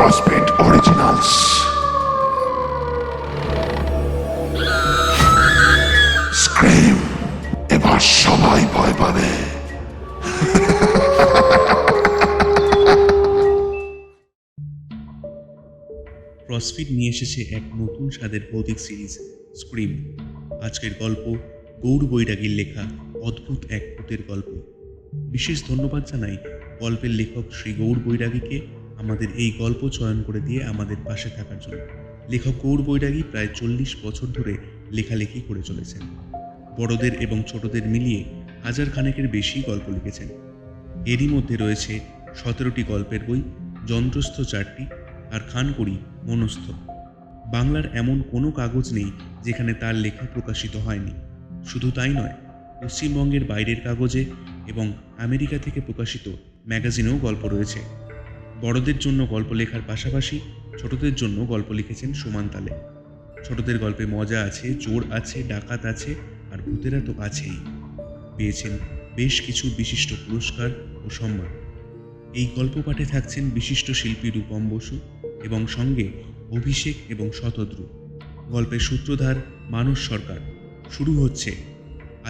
ফ্রস্টবিট originals. Scream, এবার সবাই ভয় পাবে। ক্রসফিট নিয়ে এসেছে এক নতুন স্বাদের ভৌতিক সিরিজ স্ক্রিম। আজকের গল্প গৌর বৈরাগীর লেখা অদ্ভুত এক ভূতের গল্প। বিশেষ ধন্যবাদ জানাই গল্পের লেখক শ্রী গৌর বৈরাগীকে আমাদের এই গল্প চয়ন করে দিয়ে আমাদের পাশে থাকার জন্য। লেখক গৌর বৈরাগী প্রায় 40 বছর ধরে লেখালেখি করে চলেছেন। বড়দের এবং ছোটদের মিলিয়ে 1000 খানেকের বেশি গল্প লিখেছেন। এরই মধ্যে রয়েছে 17টি গল্পের বই, যন্ত্রস্থ 4টি, আর খানকড়ি মনস্থ। বাংলার এমন কোনো কাগজ নেই যেখানে তার লেখা প্রকাশিত হয়নি। শুধু তাই নয়, পশ্চিমবঙ্গের বাইরের কাগজে এবং আমেরিকা থেকে প্রকাশিত ম্যাগাজিনেও গল্প রয়েছে। বড়দের জন্য গল্প লেখার পাশাপাশি ছোটদের জন্য গল্প লিখেছেন সমান তালে। ছোটদের গল্পে মজা আছে, জোর আছে, ডাকাত আছে, আর ভূতেরা তো আছেই। পেয়েছেন বেশ কিছু বিশিষ্ট পুরস্কার ও সম্মান। এই গল্প পাঠে থাকছেন বিশিষ্ট শিল্পী রূপম বসু এবং সঙ্গে অভিষেক এবং শতদ্রু। গল্পের সূত্রধার মানস সরকার। শুরু হচ্ছে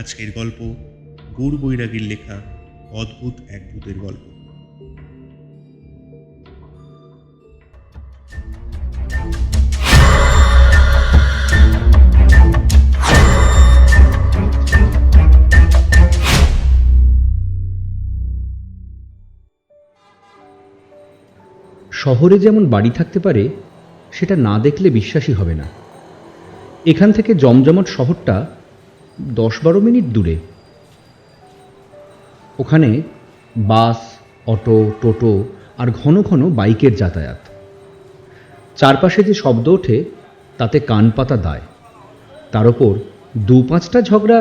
আজকের গল্প গৌর বৈরাগীর লেখা অদ্ভুত এক ভূতের গল্প। শহরে যেমন বাড়ি থাকতে পারে, সেটা না দেখলে বিশ্বাসই হবে না। এখান থেকে জমজমাট শহরটা 10-12 মিনিট দূরে। ওখানে বাস, অটো, টোটো আর ঘন ঘন বাইকের যাতায়াত। চারপাশে যে শব্দ ওঠে তাতে কান পাতা দায়। তার ওপর 2-5টা ঝগড়া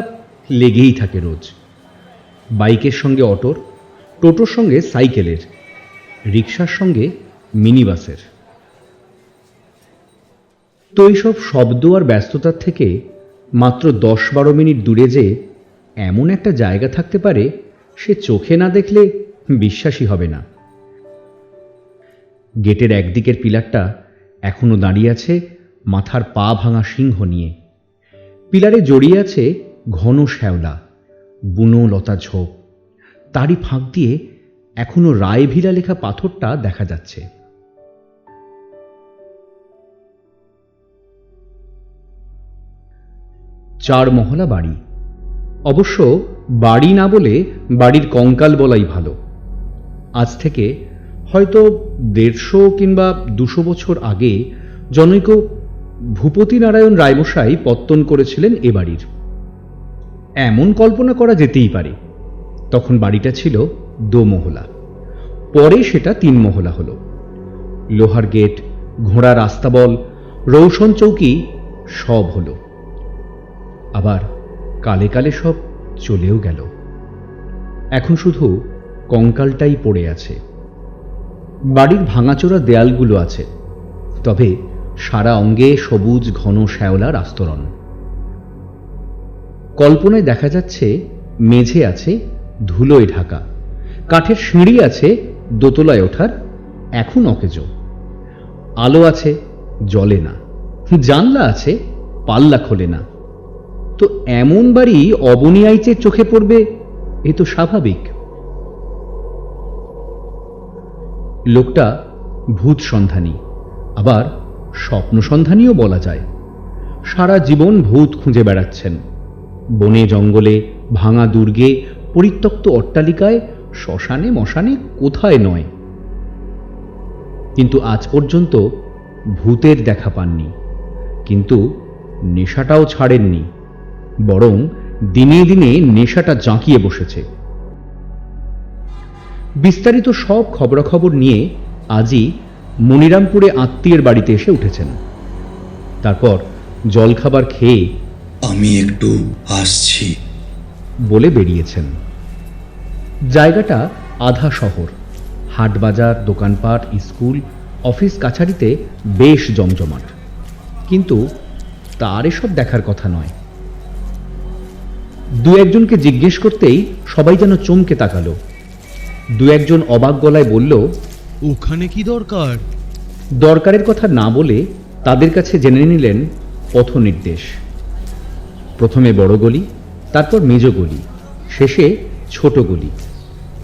লেগেই থাকে রোজ। বাইকের সঙ্গে অটোর, টোটোর সঙ্গে সাইকেলের, রিকশার সঙ্গে মিনি বাসের। তো এইসব শব্দ আর ব্যস্ততার থেকে মাত্র 10-12 মিনিট দূরে যে এমন একটা জায়গা থাকতে পারে, সে চোখে না দেখলে বিশ্বাসই হবে না। গেটের একদিকের পিলারটা এখনো দাঁড়িয়ে আছে মাথার পা ভাঙা সিংহ নিয়ে। পিলারে জড়িয়ে আছে ঘন শ্যাওলা, বুনো লতা ঝোপ। তারই ফাঁক দিয়ে এখনো রায়ভিলা লেখা পাথরটা দেখা যাচ্ছে। 4 মহলা বাড়ি। অবশ্য বাড়ি না বলে বাড়ির কঙ্কাল বলাই ভালো। আজ থেকে হয়তো 150 কিংবা 200 বছর আগে জনৈক ভূপতি নারায়ণ রায়মশাই পত্তন করেছিলেন এ বাড়ির। এমন কল্পনা করা যেতেই পারে। তখন বাড়িটা ছিল 2 মহলা, পরে সেটা 3 মহলা হলো। লোহার গেট, ঘোড়ার আস্তাবল, রৌশন চৌকি সব হলো। আবার কালে কালে সব চলেও গেল। এখন শুধু কঙ্কালটাই পড়ে আছে। বাড়ির ভাঙাচোরা দেয়ালগুলো আছে, তবে সারা অঙ্গে সবুজ ঘন শ্যাওলার আস্তরণ। কল্পনায় দেখা যাচ্ছে মেঝে আছে ধুলোয় ঢাকা, কাঠের সিঁড়ি আছে দোতলায় ওঠার, এখন অকেজো। আলো আছে, জ্বলে না। জানলা আছে, পাল্লা খোলে না। তো এমন বাড়ি অবনী আইচের চোখে পড়বে, এ তো স্বাভাবিক। লোকটা ভূত সন্ধানী, আবার স্বপ্ন সন্ধানীও বলা যায়। সারা জীবন ভূত খুঁজে বেড়াচ্ছেন। বনে জঙ্গলে, ভাঙা দুর্গে, পরিত্যক্ত অট্টালিকায়, শ্মশানে মশানে, কোথায় নয়। কিন্তু আজ পর্যন্ত ভূতের দেখা পাননি। কিন্তু নেশাটাও ছাড়েননি, বরং দিনে দিনে নেশাটা জাঁকিয়ে বসেছে। বিস্তারিত সব খবরাখবর নিয়ে আজই মনিরামপুরে আত্মীয়ের বাড়িতে এসে উঠেছেন। তারপর জলখাবার খেয়ে আমি একটু আসছি বলে বেরিয়েছেন। জায়গাটা আধা শহর। হাটবাজার, দোকানপাট, স্কুল, অফিস কাছারিতে বেশ জমজমাট। কিন্তু তার এসব দেখার কথা নয়। 2-1জনকে জিজ্ঞেস করতেই সবাই যেন চমকে তাকালো। 2-1জন অবাক গলায় বলল, ওখানে কি দরকার? দরকারের কথা না বলে তাদের কাছে জেনে নিলেন পথ নির্দেশ। প্রথমে বড় গলি, তারপর মেজ গলি, শেষে ছোট গলি।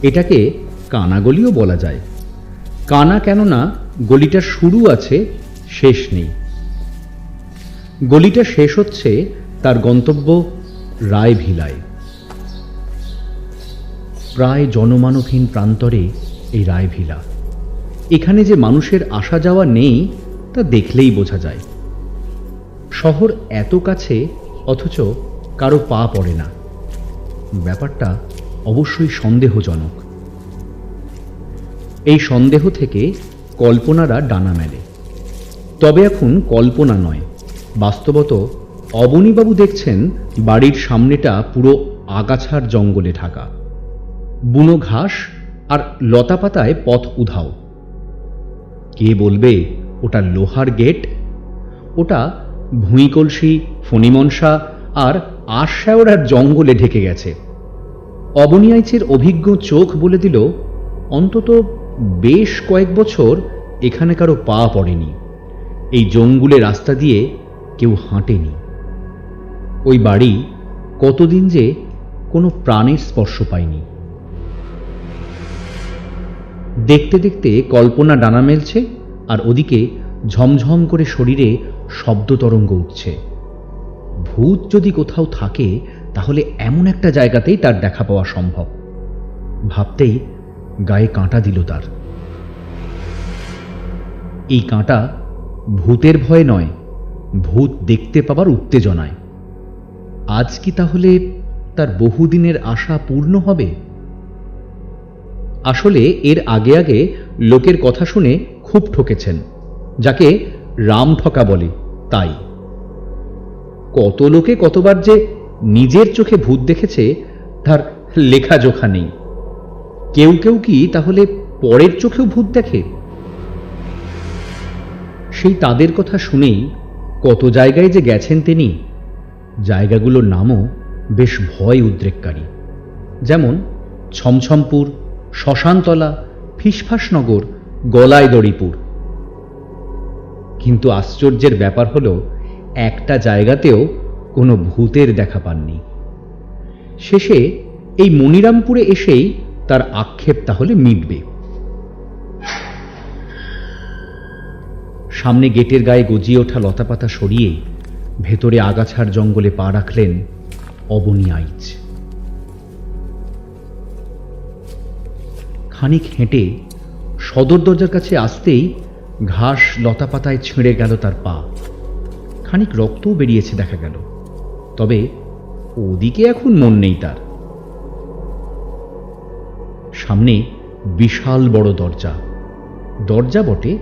এটাকে কানা গলিও বলা যায়। কানা কেননা গলিটার শুরু আছে, শেষ নেই। গলিটা শেষ হচ্ছে তার গন্তব্য রায়ভিলায়। প্রায় জনমানবহীন প্রান্তরে এই রায়ভিলা। এখানে যে মানুষের আসা যাওয়া নেই তা দেখলেই বোঝা যায়। শহর এত কাছে, অথচ কারো পা পড়ে না। ব্যাপারটা অবশ্যই সন্দেহজনক। এই সন্দেহ থেকে কল্পনারা ডানা মেলে। তবে এখন কল্পনা নয়, বাস্তবত অবনীবাবু দেখছেন বাড়ির সামনেটা পুরো আগাছার জঙ্গলে ঢাকা। বুনো ঘাস আর লতাপাতায় পথ উধাও। কে বলবে ওটা লোহার গেট? ওটা ভুঁইকলসি, ফণিমনসা আর আশাওড়ার জঙ্গলে ঢেকে গেছে। অবনীয়াইচের অভিজ্ঞ চোখ বলে দিল অন্তত বেশ কয়েক বছর এখানে কারো পা পড়েনি। এই জঙ্গলে রাস্তা দিয়ে কেউ হাঁটেনি। ওই বাড়ি কতদিন যে কোনো প্রাণের স্পর্শ পায়নি। দেখতে দেখতে কল্পনা ডানা মেলছে, আর ওদিকে ঝমঝম করে শরীরে শব্দ তরঙ্গ উঠছে। ভূত যদি কোথাও থাকে তাহলে এমন একটা জায়গাতেই তার দেখা পাওয়া সম্ভব। ভাবতেই গায়ে কাঁটা দিল তার। এই কাঁটা ভূতের ভয়ে নয়, ভূত দেখতে পাবার উত্তেজনায়। আজ কি তাহলে তার বহুদিনের আশা পূর্ণ হবে? আসলে এর আগে আগে লোকের কথা শুনে খুব ঠকেছেন, যাকে রাম ঠকা বলে তাই। কত লোকে কতবার যে নিজের চোখে ভূত দেখেছে তার লেখাজোখা নেই। কেউ কেউ কি তাহলে পরের চোখেও ভূত দেখে? সেই তাদের কথা শুনেই কত জায়গায় যে গেছেন তিনি। জায়গাগুলোর নামও বেশ ভয় উদ্রেককারী, যেমন ছমছমপুর, শ্মশানতলা, ফিসফাসনগর, গলাইদড়িপুর। কিন্তু আশ্চর্যের ব্যাপার হলো একটা জায়গাতেও কোনো ভূতের দেখা পাননি। শেষে এই মনিরামপুরে এসেই তার আক্ষেপ তাহলে মিটবে। সামনে গেটের গায়ে গজিয়ে ওঠা লতাপাতা সরিয়ে ভেতরে আগাছার জঙ্গলে পা রাখলেন অবনীয়াইচ। খানিক হেঁটে সদর দরজার কাছে আসতেই ঘাস লতাপাতায় ছিঁড়ে গেল তার পা। খানিক রক্তও বেরিয়েছে দেখা গেল, তবে ওদিকে এখন মন নেই তার। সামনে বিশাল বড় দরজা। দরজা বটে,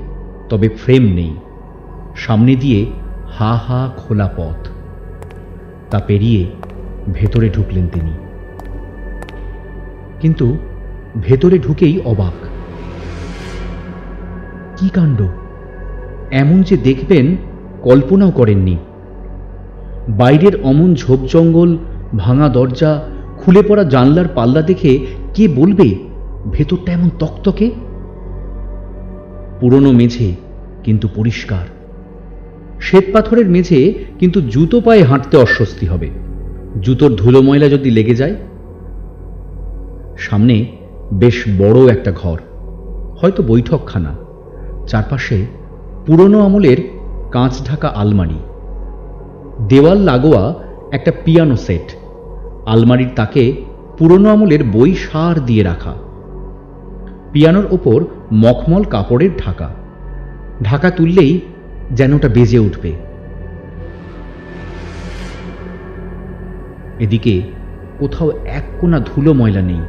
তবে ফ্রেম নেই। সামনে দিয়ে হা হা খোলা পথ। তা পেরিয়ে ভেতরে ঢুকলেন তিনি। কিন্তু ভেতরে ঢুকেই অবাক। কি কাণ্ড! এমন যে দেখবেন কল্পনাও করেননি। বাইরের অমন ঝোপ জঙ্গল, ভাঙা দরজা, খুলে পড়া জানলার পাল্লা দেখে কে বলবে ভেতরটা এমন তকতকে? পুরনো মেঝে কিন্তু পরিষ্কার। শ্বেত পাথরের মেঝে, কিন্তু জুতো পায়ে হাঁটতে অস্বস্তি হবে। জুতোর ধুলো ময়লা যদি লেগে যায়। সামনে বেশ বড় একটা ঘর, হয়তো বৈঠকখানা। চারপাশে পুরনো আমলের কাঁচ ঢাকা আলমারি। দেওয়াল লাগোয়া একটা পিয়ানো সেট। আলমারির তাকে পুরনো আমলের বই সার দিয়ে রাখা। পিয়ানোর ওপর মখমল কাপড়ের ঢাকা। ঢাকা তুললেই যেন ওটা বেজে উঠবে। এদিকে কোথাও এক কোনা ধুলো ময়লা নেই।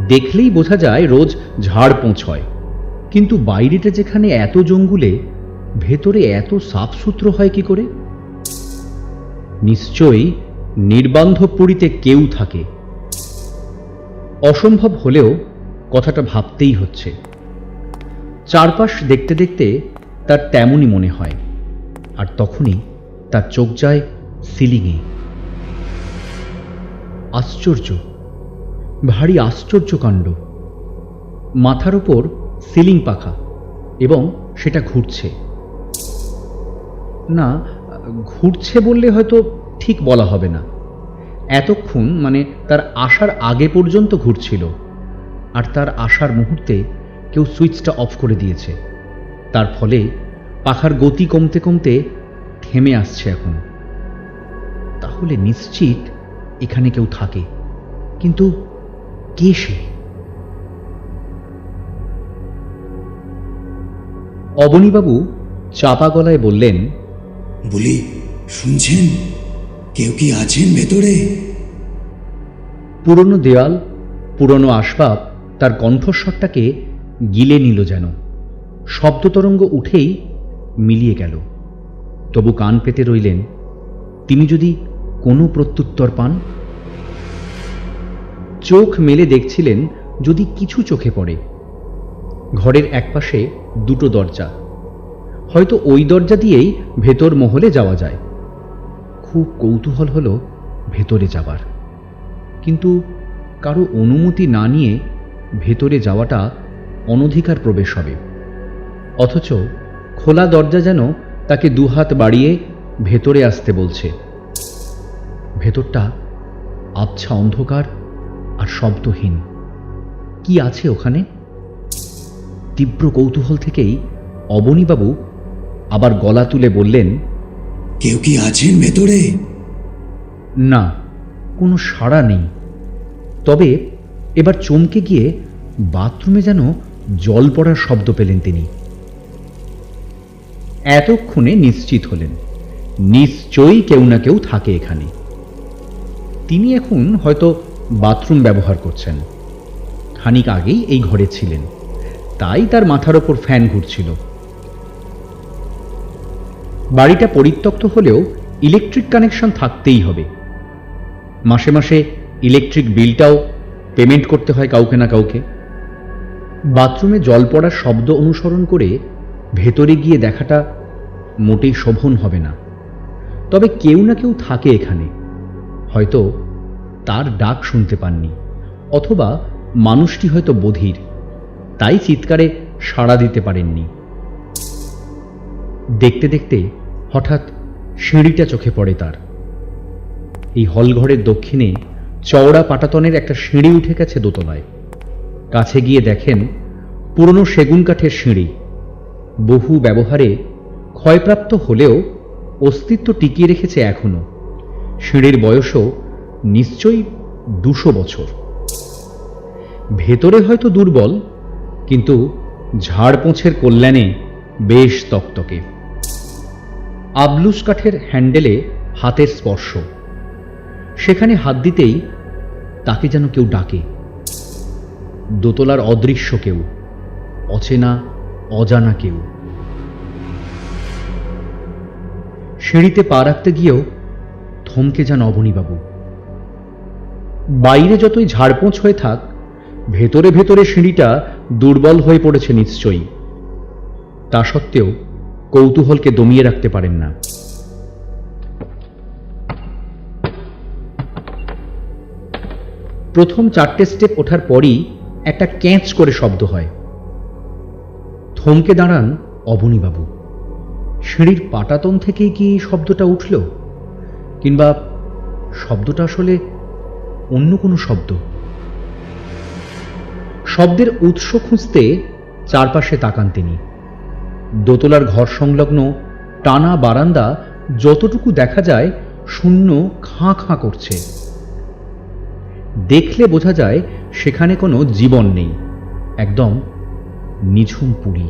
দেখলেই বোঝা যায় রোজ ঝাড় পোঁছ হয়। কিন্তু বাইরেটা যেখানে এত জঙ্গুলে, ভেতরে এত সাফসুতরো হয় কি করে? নিশ্চয়ই নির্বান্ধপুরীতে কেউ থাকে। অসম্ভব হলেও কথাটা ভাবতেই হচ্ছে। চারপাশ দেখতে দেখতে তার তেমনই মনে হয়। আর তখনই তার চোখ যায় সিলিংয়ে। আশ্চর্য, ভারী আশ্চর্য কাণ্ড। মাথার উপর সিলিং পাখা এবং সেটা ঘুরছে। না, ঘুরছে বললে হয়তো ঠিক বলা হবে না। এতক্ষণ মানে তার আসার আগে পর্যন্ত ঘুরছিল, আর তার আসার মুহূর্তে কেউ সুইচটা অফ করে দিয়েছে। তার ফলে পাখার গতি কমতে কমতে থেমে আসছে এখন। তাহলে নিশ্চিত এখানে কেউ থাকে, কিন্তু কে সে? অবনীবাবু চাপা গলায় বললেন, বলি, শুনছেন? কেউ কি আছেন ভেতরে? পুরনো দেওয়াল, পুরনো আসবাব তার কণ্ঠস্বরটাকে গিলে নিল যেন। শব্দতরঙ্গ উঠেই মিলিয়ে গেল। তবু কান পেতে রইলেন, তিনি যদি কোনো প্রত্যুত্তর পান। চোখ মেলে দেখছিলেন যদি কিছু চোখে পড়ে। ঘরের একপাশে দুটো দরজা, হয়তো ওই দরজা দিয়েই ভেতর মহলে যাওয়া যায়। খুব কৌতূহল হলো ভেতরে যাবার, কিন্তু কারো অনুমতি না নিয়ে ভেতরে যাওয়াটা অনধিকার প্রবেশ হবে। অথচ খোলা দরজা যেন তাকে দুহাত বাড়িয়ে ভেতরে আসতে বলছে। ভেতরটা আবছা অন্ধকার আর শব্দহীন। কি আছে ওখানে? তীব্র কৌতূহল থেকেই অবনীবাবু আবার গলা তুলে বললেন, কেউ কি আছেন ভেতরে? না, কোনো সাড়া নেই। তবে এবার চমকে গিয়ে বাথরুমে যেন জল পড়ার শব্দ পেলেন তিনি। এতক্ষণে নিশ্চিত হলেন নিশ্চয়ই কেউ না কেউ থাকে এখানে। তিনি এখন হয়তো বাথরুম ব্যবহার করছেন। খানিক আগেই এই ঘরে ছিলেন, তাই তার মাথার ওপর ফ্যান ঘুরছিল। বাড়িটা পরিত্যক্ত হলেও ইলেকট্রিক কানেকশন থাকতেই হবে। মাসে মাসে ইলেকট্রিক বিলটাও পেমেন্ট করতে হয় কাউকে না কাউকে। বাথরুমে জল পড়ার শব্দ অনুসরণ করে ভেতরে গিয়ে দেখাটা মোটেই শোভন হবে না। তবে কেউ না কেউ থাকে এখানে। হয়তো তার ডাক শুনতে পাননি, অথবা মানুষটি হয়তো বধির, তাই চিৎকারে সাড়া দিতে পারেননি। দেখতে দেখতে হঠাৎ সিঁড়িটা চোখে পড়ে তার। এই হলঘরের দক্ষিণে চওড়া পাটাতনের একটা সিঁড়ি উঠে গেছে দোতলায়। কাছে গিয়ে দেখেন পুরনো সেগুন কাঠের সিঁড়ি, বহু ব্যবহারে ক্ষয়প্রাপ্ত হলেও অস্তিত্ব টিকিয়ে রেখেছে এখনো। সিঁড়ির বয়সও নিশ্চয়ই 200 বছর। ভেতরে হয়তো দুর্বল, কিন্তু ঝাড়পোঁছের কল্যাণে বেশ তকতকে। আবলুস কাঠের হ্যান্ডেলে হাতের স্পর্শ। সেখানে হাত দিতেই তাকে যেন কেউ ডাকে। দোতলার অদৃশ্য কেউ, অচেনা অজানা কেউ। সিঁড়িতে পা রাখতে গিয়েও থমকে যান অবনীবাবু। বাইরে যতই ঝাড়পোঁছ হয়ে থাক, ভেতরে ভেতরে সিঁড়িটা দুর্বল হয়ে পড়েছে নিশ্চয়ই। তা সত্ত্বেও কৌতূহলকে দমিয়ে রাখতে পারেন না। প্রথম 4টে স্টেপ ওঠার পরই একটা ক্যাঁচ করে শব্দ হয়। থমকে দাঁড়ান অবনীবাবু। সিঁড়ির পাটাতন থেকেই কি শব্দটা উঠল, কিংবা শব্দটা আসলে অন্য কোনো শব্দ? শব্দের উৎস খুঁজতে চারপাশে তাকান তিনি। দোতলার ঘর সংলগ্ন টানা বারান্দা যতটুকু দেখা যায় শূন্য খাঁ খাঁ করছে। দেখলে বোঝা যায় সেখানে কোনো জীবন নেই, একদম নিঝুম পুরী।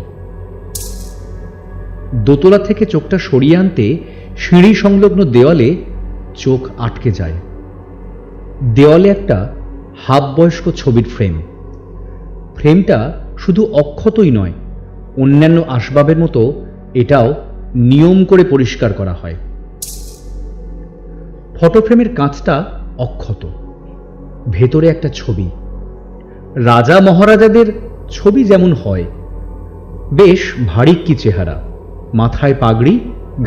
দোতলা থেকে চোখটা সরিয়ে আনতে সিঁড়ি সংলগ্ন দেওয়ালে চোখ আটকে যায়। দেওয়ালে একটা হাফ বয়স্ক ছবির ফ্রেম। ফ্রেমটা শুধু অক্ষতই নয়, অন্যান্য আসবাবের মতো এটাও নিয়ম করে পরিষ্কার করা হয়। ফটোফ্রেমের কাঁচটা অক্ষত। ভেতরে একটা ছবি, রাজা মহারাজাদের ছবি যেমন হয়। বেশ ভারিক্কি চেহারা, মাথায় পাগড়ি,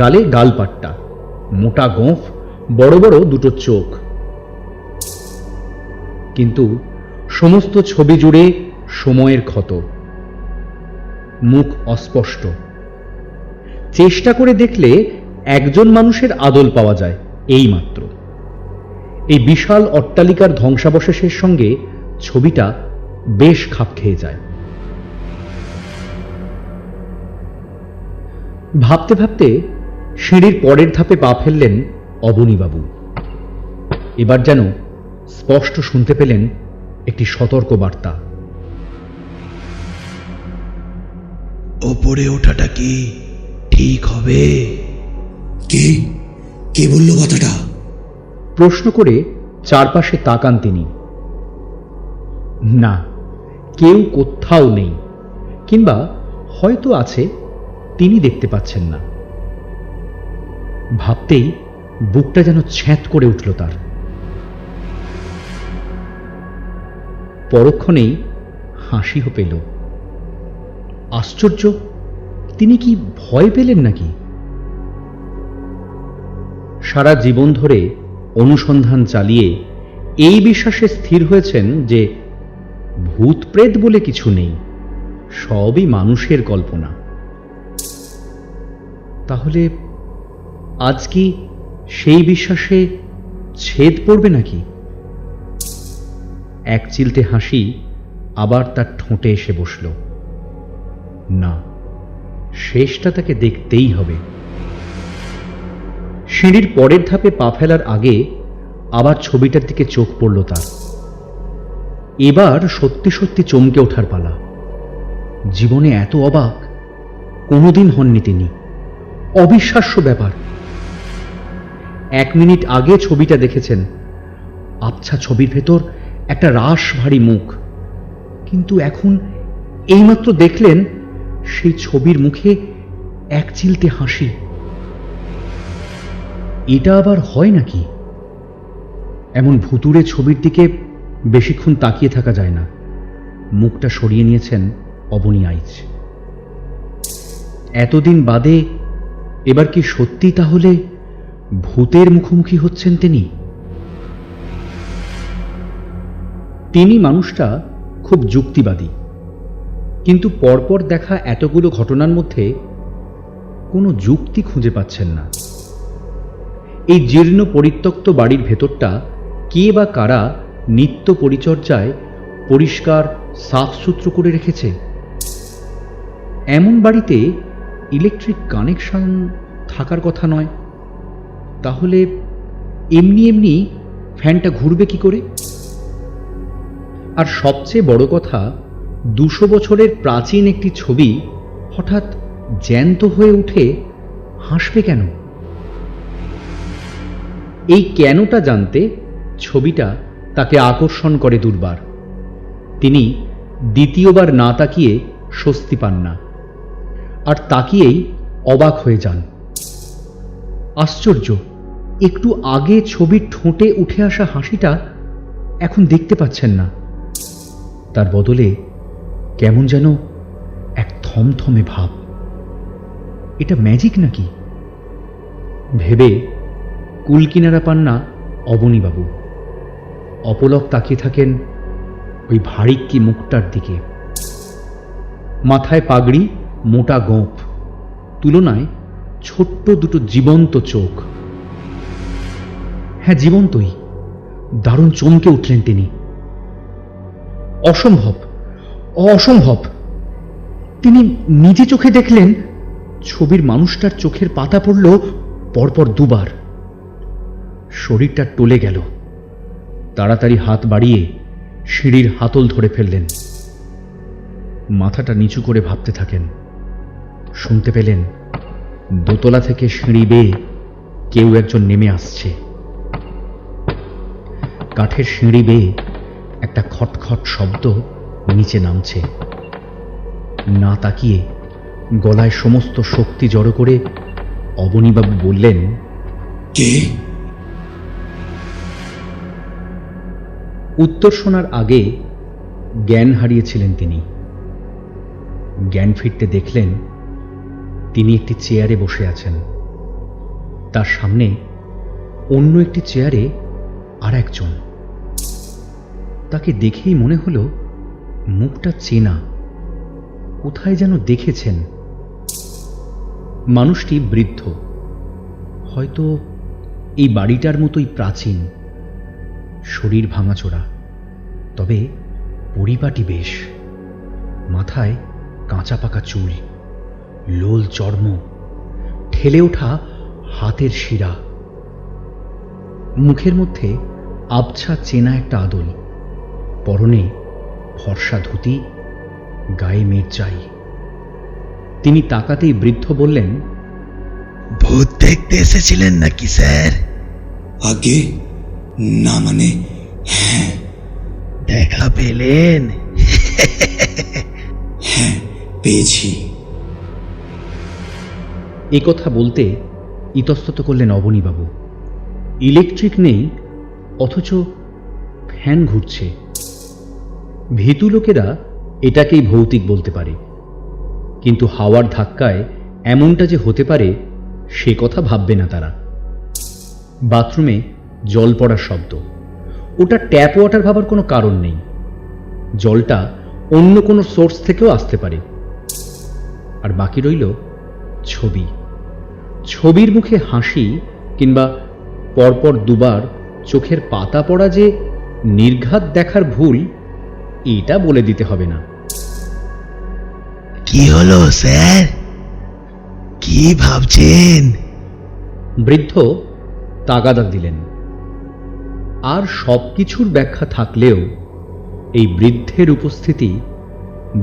গালে গালপাট্টা, মোটা গোঁফ, বড় বড় দুটো চোখ। কিন্তু সমস্ত ছবি জুড়ে সময়ের ক্ষত। মুখ অস্পষ্ট, চেষ্টা করে দেখলে একজন মানুষের আদল পাওয়া যায়, এই মাত্র। এই বিশাল অট্টালিকার ধ্বংসাবশেষের সঙ্গে ছবিটা বেশ খাপ খেয়ে যায়। ভাবতে ভাবতে সিঁড়ির পরের ধাপে পা ফেললেন অবনীবাবু। এবার যেন স্পষ্ট শুনতে পেলেন একটি সতর্ক বার্তা। ওপরে ওঠাটা কি ঠিক হবে? কে কে বলল কথাটা? প্রশ্ন করে চারপাশে তাকান তিনি। না, কেউ কোথাও নেই, কিংবা হয়তো আছে, তিনি দেখতে পাচ্ছেন না। ভাবতেই বুকটা যেন ছ্যাঁত করে উঠল তার। পরক্ষণেই হাসিও পেল। আশ্চর্য, তিনি কি ভয় পেলেন নাকি? সারা জীবন ধরে অনুসন্ধান চালিয়ে এই বিশ্বাসে স্থির হয়েছেন যে ভূত প্রেত বলে কিছু নেই, সবই মানুষের কল্পনা। তাহলে আজ কি সেই বিশ্বাসে ছেদ পড়বে নাকি? এক চিলতে হাসি আবার তার ঠোঁটে এসে বসল। না, শেষটা তাকে দেখতেই হবে। সিঁড়ির পরের ধাপে পা ফেলার আগে আবার ছবিটার দিকে চোখ পড়ল তার। এবার সত্যি সত্যি চমকে ওঠার পালা। জীবনে এত অবাক কোনোদিন হননি তিনি। অবিশ্বাস্য ব্যাপার। 1 মিনিট আগে ছবিটা দেখেছেন, আবছা ছবির ভেতর একটা রাশ ভারী মুখ, কিন্তু এখন এইমাত্র দেখলেন সেই ছবির মুখে এক চিলতে হাসি। এটা আবার হয় নাকি? এমন ভুতুড়ে ছবির দিকে বেশিক্ষণ তাকিয়ে থাকা যায় না। মুখটা সরিয়ে নিয়েছেন অবনী আইচ। এতদিন বাদে এবার কি সত্যি তাহলে ভূতের মুখোমুখি হচ্ছেন তিনি? তিনি মানুষটা খুব যুক্তিবাদী, কিন্তু পরপর দেখা এতগুলো ঘটনার মধ্যে কোনো যুক্তি খুঁজে পাচ্ছেন না। এই জীর্ণ পরিত্যক্ত বাড়ির ভেতরটা কে বা কারা নিত্য পরিচর্যায় পরিষ্কার সাফসুত্র করে রেখেছে? এমন বাড়িতে ইলেকট্রিক কানেকশন থাকার কথা নয়, তাহলে এমনি এমনি ফ্যানটা ঘুরবে কি করে? আর সবচেয়ে বড় কথা, 200 বছরের প্রাচীন একটি ছবি হঠাৎ জ্যান্ত হয়ে উঠে হাসবে কেন? এই কেনটা জানতে ছবিটা তাকে আকর্ষণ করে দুর্বার। তিনি দ্বিতীয়বার না তাকিয়ে স্বস্তি পান না, আর তাকিয়েই অবাক হয়ে যান। আশ্চর্য, একটু আগে ছবির ঠোঁটে উঠে আসা হাসিটা এখন দেখতে পাচ্ছেন না। তার বদলে কেমন যেন এক থমথমে ভাব। এটা ম্যাজিক নাকি? ভেবে কুলকিনারা পান না অবনীবাবু। অপলক তাকিয়ে থাকেন ওই ভারিক্কি মুখটার দিকে। মাথায় পাগড়ি, মোটা গোঁফ, তুলনায় ছোট্ট দুটো জীবন্ত চোখ। হ্যাঁ, জীবন্তই। দারুণ চমকে উঠলেন তিনি। অসম্ভব, অসম্ভব! তিনি নিজে চোখে দেখলেন ছবির মানুষটার চোখের পাতা পড়ল পরপর 2 বার। শরীরটা টলে গেল। তাড়াতাড়ি হাত বাড়িয়ে সিঁড়ির হাতল ধরে ফেললেন। মাথাটা নিচু করে ভাবতে থাকেন। শুনতে পেলেন দোতলা থেকে সিঁড়ি বেয়ে কেউ একজন নেমে আসছে। কাঠের সিঁড়ি বেয়ে একটা খটখট শব্দ নিচে নামছে। না তাকিয়ে গলায় সমস্ত শক্তি জড়ো করে অবনীবাবু বললেন, কে? উত্তর শোনার আগে জ্ঞান হারিয়েছিলেন তিনি। জ্ঞান ফিরতে দেখলেন তিনি একটি চেয়ারে বসে আছেন। তার সামনে অন্য একটি চেয়ারে আর একজন। তাকে দেখেই মনে হলো মুখটা চেনা, কোথায় যেন দেখেছেন। মানুষটি বৃদ্ধ, হয়তো এই বাড়িটার মতোই প্রাচীন, শরীর ভাঙাচোরা, তবে পরিপাটি বেশ। মাথায় কাঁচা পাকা চুল, লোল চর্ম, ঠেলে ওঠা হাতের শিরা, মুখের মধ্যে আবছা চেনা একটা আদল, পরনে ফর্সা ধুতি, গায়ে মির্জাই। তিনি তাকাতেই বৃদ্ধ বললেন, ভূত দেখতে এসেছিলেন নাকি স্যার? আগে না, মানে হ্যাঁ দেখা পেলেন? হ্যাঁ পেয়েছি। এ কথা বলতে ইতস্তত করলেন অবনীবাবু। ইলেকট্রিক নেই, অথচ ফ্যান ঘুরছে। ভীতু লোকেরা এটাকেই ভৌতিক বলতে পারে, কিন্তু হাওয়ার ধাক্কায় এমনটা যে হতে পারে সে কথা ভাববে না তারা। বাথরুমে জল পড়ার শব্দ, ওটা ট্যাপ ওয়াটার ভাবার কোনো কারণ নেই। জলটা অন্য কোনো সোর্স থেকেও আসতে পারে। আর বাকি রইল ছবি। ছবির মুখে হাসি কিংবা পরপর দুবার চোখের পাতা পড়া যে নির্ঘাত দেখার ভুল, এটা বলে দিতে হবে না। কি হলো স্যার? কি ভাবছেন? বৃদ্ধ তাগাদা দিলেন। আর সব কিছুর ব্যাখ্যা থাকলেও এই বৃদ্ধের উপস্থিতি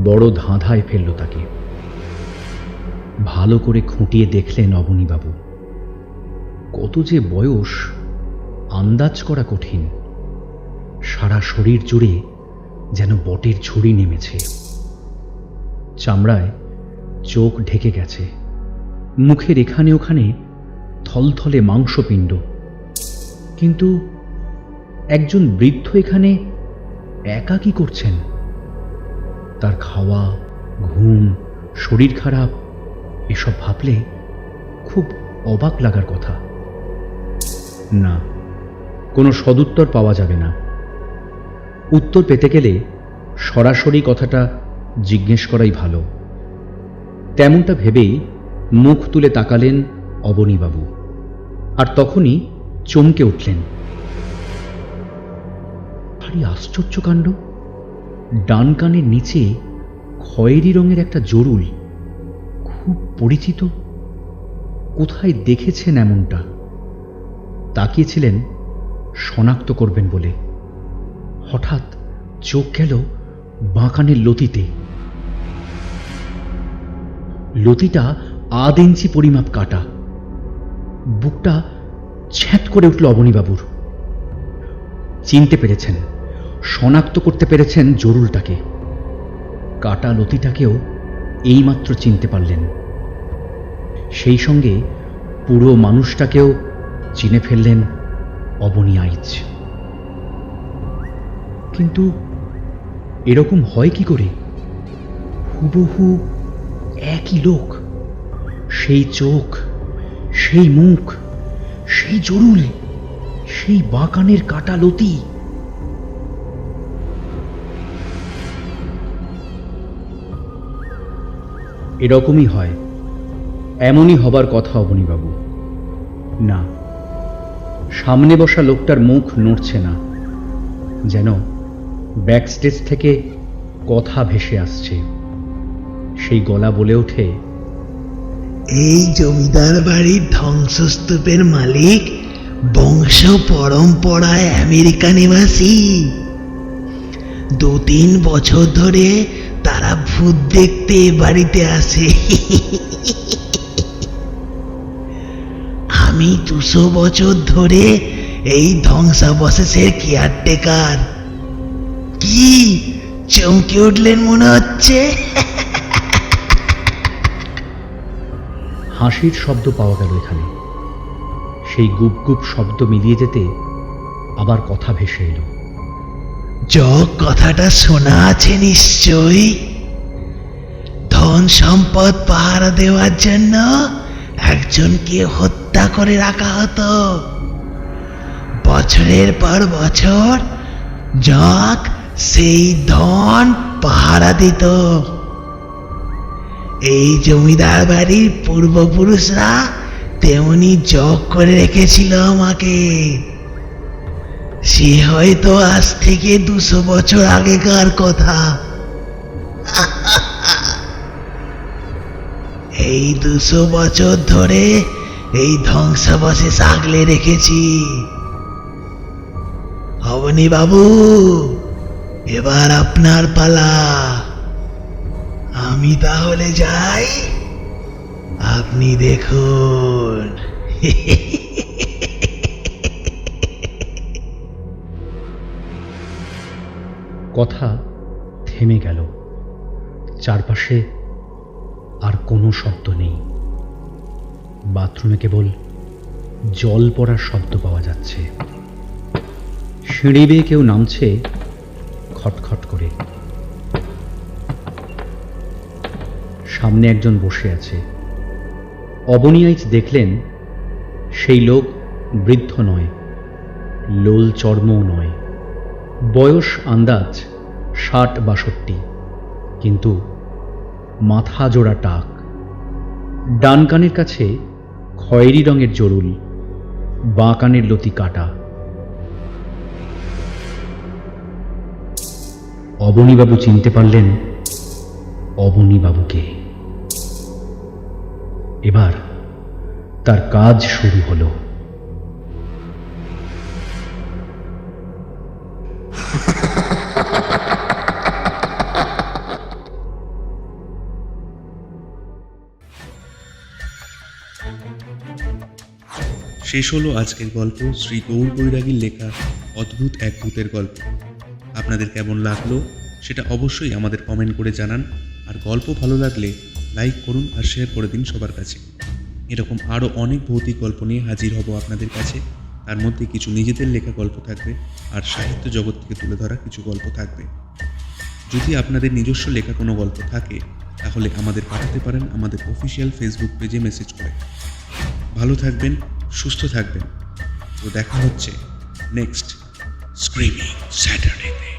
বড় ধাঁধায় ফেলল তাকে। ভালো করে খুঁটিয়ে দেখলেন অবনীবাবু। কত যে বয়স আন্দাজ করা কঠিন। সারা শরীর জুড়ে যেন বটের ঝুড়ি নেমেছে। চামড়ায় চোখ ঢেকে গেছে, মুখের এখানে ওখানে থলথলে মাংসপিণ্ড। কিন্তু একজন বৃদ্ধ এখানে একা কি করছেন? তার খাওয়া, ঘুম, শরীর খারাপ এসব ভাবলে খুব অবাক লাগার কথা। না, কোনো সদুত্তর পাওয়া যাবে না। উত্তর পেতে গেলে সরাসরি কথাটা জিজ্ঞেস করাই ভালো। তেমনটা ভেবেই মুখ তুলে তাকালেন অবনীবাবু, আর তখনই চমকে উঠলেন। ভারী আশ্চর্য কাণ্ড! ডান কানের নিচে খয়েরি রঙের একটা জরুল, খুব পরিচিত। কোথায় দেখেছেন এমনটা? তাকিয়েছিলেন শনাক্ত করবেন বলে। হঠাৎ চোখ গেল বাঁ কানের লতিতে। লতিটা 1/2 ইঞ্চি পরিমাপ কাটা। বুকটা ছ্যাঁত করে উঠল অবনীবাবুর। চিনতে পেরেছেন, শনাক্ত করতে পেরেছেন জরুলটাকে। কাটা লতিটাকেও এইমাত্র চিনতে পারলেন। সেই সঙ্গে পুরো মানুষটাকেও চিনে ফেললেন অবনী আইচ। কিন্তু এরকম হয় কি করে? হুবহু একই লোক, সেই চোখ, সেই মুখ, সেই জরুল, সেই বাঁকানের কাটা লতি। এরকমই হয়, এমনই হবার কথা অবনীবাবু। না, সামনে বসা লোকটার মুখ নড়ছে না, যেন ব্যাকস্টেজ থেকে কথা ভেসে আসছে। সেই গলা বলে ওঠে, এই জমিদার বাড়ির ধ্বংসস্তূপের মালিক বংশ পরম্পরায় আমেরিকা নিবাসী। 2-3 বছর ধরে তারা ভূত দেখতে এ বাড়িতে আসে। আমি 200 বছর ধরে এই ধ্বংসাবশেষের কেয়ারটেকার। কি চমকে উঠলেন মনে হচ্ছে? হাসির শব্দ পাওয়া গেল এখানে। সেই গুপ গুপ শব্দ মিলিয়ে যেতে আবার কথা ভেসে এলো। যোগ কথাটা শোনা আছে নিশ্চয়ই। ধন সম্পদ পাহারা দেওয়ার জন্য একজনকে হত্যা করে রাখা হতো। বছরের পর বছর জগ সেই ধন পাহারা দিত। এই জমিদার বাড়ির পূর্বপুরুষরা তেমনি জগ করে রেখেছিল আমাকে। সে হয়তো আজ থেকে 200 বছর আগেকার কথা। এই 200 বছর ধরে এই ধ্বংসাবশেষ আগলে রেখেছি। অবনী বাবু, এবার আপনার পালা। আমি তাহলে যাই, আপনি দেখুন। কথা থেমে গেল। চারপাশে আর কোনো শব্দ নেই। বাথরুমে কেবল জল পড়ার শব্দ পাওয়া যাচ্ছে। সিঁড়ি বেয়ে কেউ নামছে খটখট করে। সামনে একজন বসে আছে। অবনী আইচ দেখলেন সেই লোক বৃদ্ধ নয়, লোল চর্মও নয়। বয়স আন্দাজ 60-62, কিন্তু মাথা জোড়া টাক। ডান কানের কাছে খয়েরি রঙের জরুল, বাঁ কানের লতি কাটা। অবনীবাবু চিনতে পারলেন অবনীবাবুকে। এবার তার কাজ শুরু হলো। শেষ হলো আজকের গল্প, শ্রী গৌর বৈরাগীর লেখা অদ্ভুত এক ভূতের গল্প। আপনাদের কেমন লাগলো সেটা অবশ্যই আমাদের কমেন্ট করে জানান। আর গল্প ভালো লাগলে লাইক করুন আর শেয়ার করে দিন সবার কাছে। এরকম আরও অনেক ভৌতিক গল্প নিয়ে হাজির হব আপনাদের কাছে। তার মধ্যে কিছু নিজেদের লেখা গল্প থাকবে, আর সাহিত্য জগৎ থেকে তুলে ধরা কিছু গল্প থাকবে। যদি আপনাদের নিজস্ব লেখা কোনো গল্প থাকে তাহলে আমাদের পাঠাতে পারেন আমাদের অফিসিয়াল ফেসবুক পেজে মেসেজ করে। ভালো থাকবেন, সুস্থ থাকবেন। তো দেখা হচ্ছে নেক্সট স্ক্রিমিং স্যাটারডেতে।